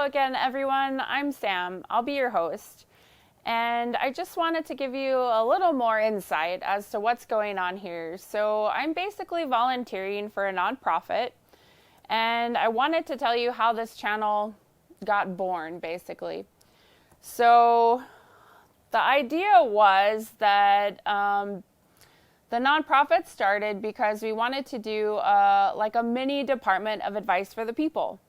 again, everyone. I'm Sam. I'll be your host. And I just wanted to give you a little more insight as to what's going on here. So I'm basically volunteering for a nonprofit, and I wanted to tell you how this channel got born, basically. So the idea was that the nonprofit started because we wanted to do like a mini department of advice for the people.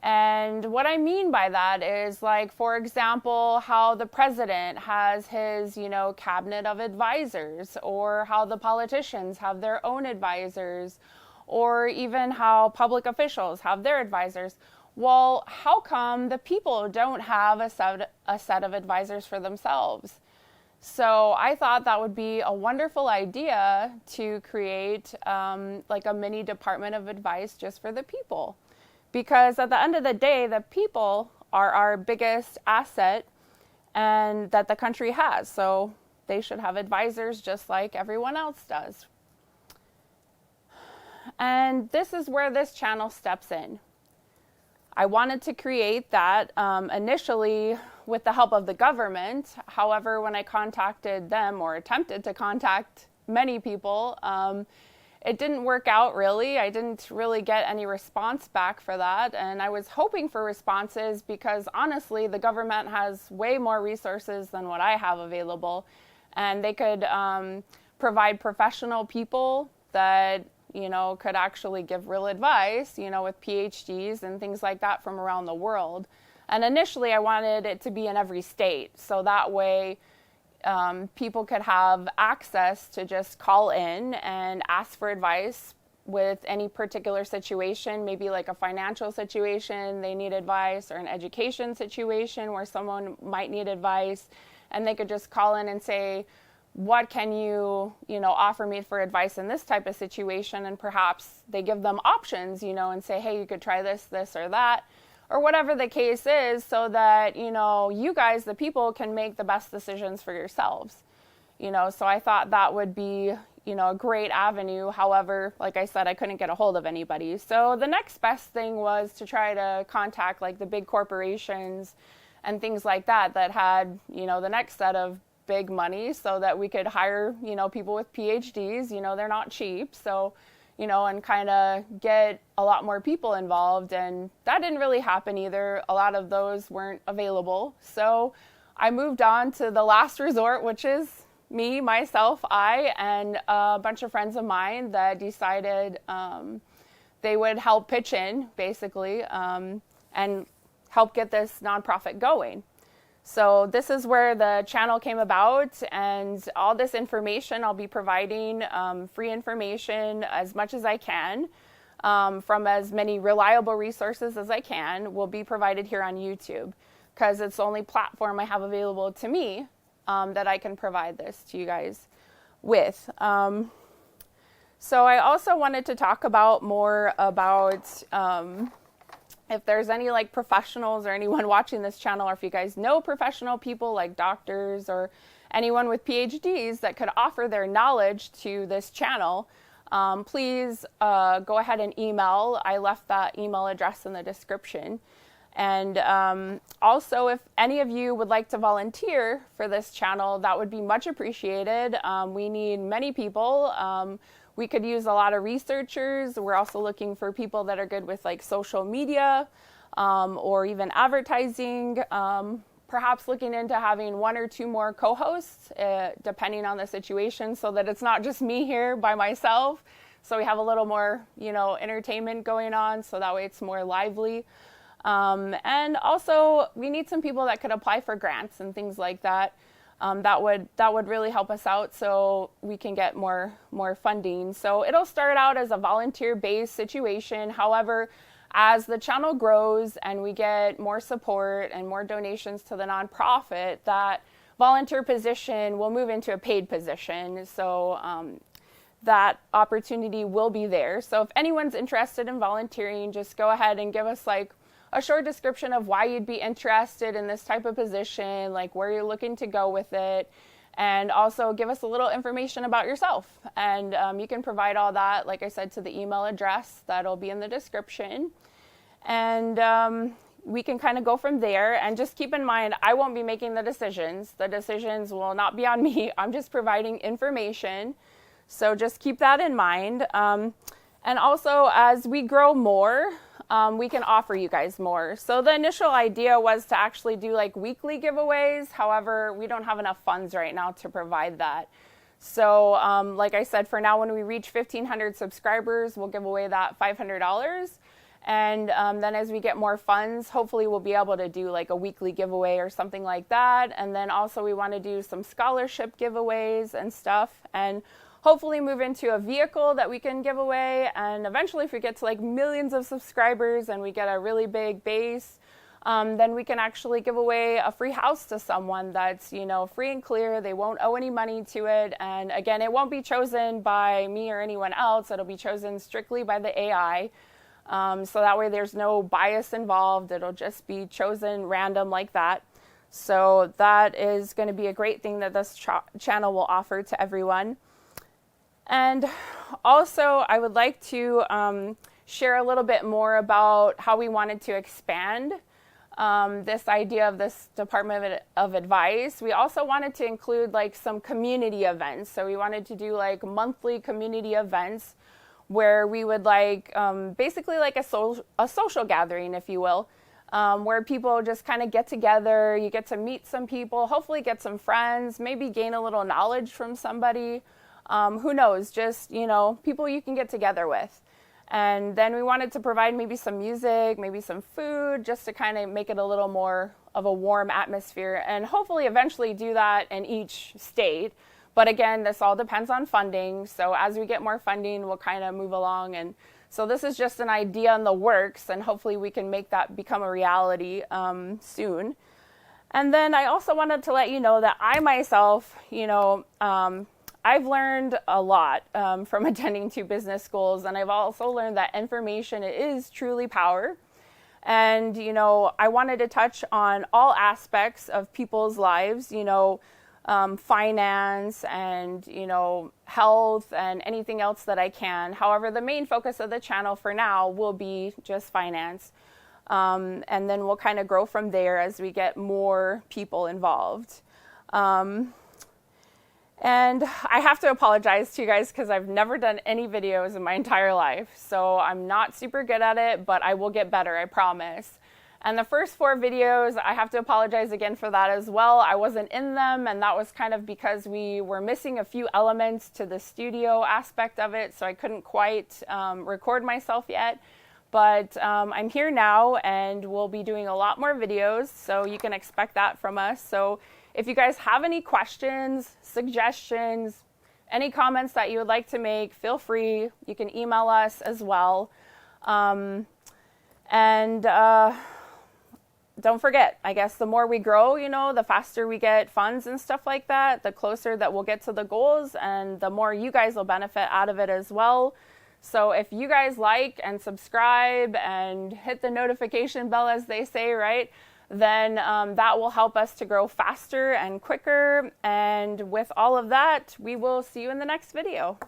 And what I mean by that is, like, for example, how the president has his, cabinet of advisors, or how the politicians have their own advisors, or even how public officials have their advisors. Well, how come the people don't have a set of advisors for themselves? So I thought that would be a wonderful idea to create like a mini department of advice just for the people. Because at the end of the day, the people are our biggest asset and that the country has. So they should have advisors just like everyone else does. And this is where this channel steps in. I wanted to create that initially with the help of the government. However, when I contacted them, or attempted to contact many people, it didn't work out really. I didn't really get any response back for that. And I was hoping for responses because honestly, the government has way more resources than what I have available. And they could provide professional people that, could actually give real advice, with PhDs and things like that from around the world. And initially I wanted it to be in every state. So that way, people could have access to just call in and ask for advice with any particular situation, maybe like a financial situation, they need advice, or an education situation where someone might need advice, and they could just call in and say, what can you, offer me for advice in this type of situation? And perhaps they give them options, and say, hey, you could try this, or that, or whatever the case is, so that, you guys, the people, can make the best decisions for yourselves. So I thought that would be, a great avenue. However, like I said, I couldn't get a hold of anybody. So the next best thing was to try to contact like the big corporations and things like that had, the next set of big money, so that we could hire, people with PhDs, they're not cheap. So, and kind of get a lot more people involved. And that didn't really happen either. A lot of those weren't available. So I moved on to the last resort, which is me, myself, and a bunch of friends of mine that decided they would help pitch in, basically, and help get this nonprofit going. So this is where the channel came about, and all this information I'll be providing, free information as much as I can, from as many reliable resources as I can, will be provided here on YouTube, because it's the only platform I have available to me that I can provide this to you guys with. So I also wanted to talk about more about if there's any like professionals or anyone watching this channel, or if you guys know professional people like doctors or anyone with PhDs that could offer their knowledge to this channel, please go ahead and email. I left that email address in the description. And also, if any of you would like to volunteer for this channel, that would be much appreciated. We need many people. We could use a lot of researchers. We're also looking for people that are good with like social media, or even advertising. Perhaps looking into having one or two more co-hosts, depending on the situation, so that it's not just me here by myself. So we have a little more, entertainment going on, so that way it's more lively. And also, we need some people that could apply for grants and things like that. That would really help us out, so we can get more funding. So it'll start out as a volunteer-based situation. However, as the channel grows and we get more support and more donations to the nonprofit, that volunteer position will move into a paid position. So that opportunity will be there. So if anyone's interested in volunteering, just go ahead and give us like a short description of why you'd be interested in this type of position, like where you're looking to go with it, and also give us a little information about yourself. And you can provide all that, like I said, to the email address that'll be in the description. And we can kind of go from there. And just keep in mind, I won't be making the decisions. The decisions will not be on me. I'm just providing information. So just keep that in mind. And also, as we grow more, we can offer you guys more. So the initial idea was to actually do like weekly giveaways. However, we don't have enough funds right now to provide that. So like I said, for now, when we reach 1,500 subscribers, we'll give away that $500. And then as we get more funds, hopefully we'll be able to do like a weekly giveaway or something like that. And then also we want to do some scholarship giveaways and stuff. And hopefully move into a vehicle that we can give away. And eventually if we get to like millions of subscribers and we get a really big base, then we can actually give away a free house to someone that's, you know, free and clear. They won't owe any money to it. And again, it won't be chosen by me or anyone else. It'll be chosen strictly by the AI. So that way there's no bias involved. It'll just be chosen random like that. So that is going to be a great thing that this channel will offer to everyone. And also, I would like to share a little bit more about how we wanted to expand this idea of this Department of Advice. We also wanted to include like some community events. So we wanted to do like monthly community events where we would like basically like a social gathering, if you will, where people just kind of get together. You get to meet some people, hopefully get some friends, maybe gain a little knowledge from somebody. Who knows, just, you know, people you can get together with. And then we wanted to provide maybe some music, maybe some food, just to kind of make it a little more of a warm atmosphere, and hopefully eventually do that in each state. But again, this all depends on funding. So as we get more funding, we'll kind of move along. And so this is just an idea in the works, and hopefully we can make that become a reality soon. And then I also wanted to let you know that I myself, you know, I've learned a lot from attending 2 business schools, and I've also learned that information is truly power. And, you know, I wanted to touch on all aspects of people's lives, you know, finance and, you know, health and anything else that I can. However, the main focus of the channel for now will be just finance. And then we'll kind of grow from there as we get more people involved. And I have to apologize to you guys because I've never done any videos in my entire life. So I'm not super good at it, but I will get better, I promise. And the first 4 videos, I have to apologize again for that as well. I wasn't in them, and that was kind of because we were missing a few elements to the studio aspect of it, so I couldn't quite record myself yet. But I'm here now, and we'll be doing a lot more videos, so you can expect that from us. So if you guys have any questions, suggestions, any comments that you would like to make, feel free. You can email us as well. Don't forget, I guess the more we grow, you know, the faster we get funds and stuff like that, the closer that we'll get to the goals, and the more you guys will benefit out of it as well. So if you guys like and subscribe and hit the notification bell, as they say, right, then that will help us to grow faster and quicker. And with all of that, we will see you in the next video.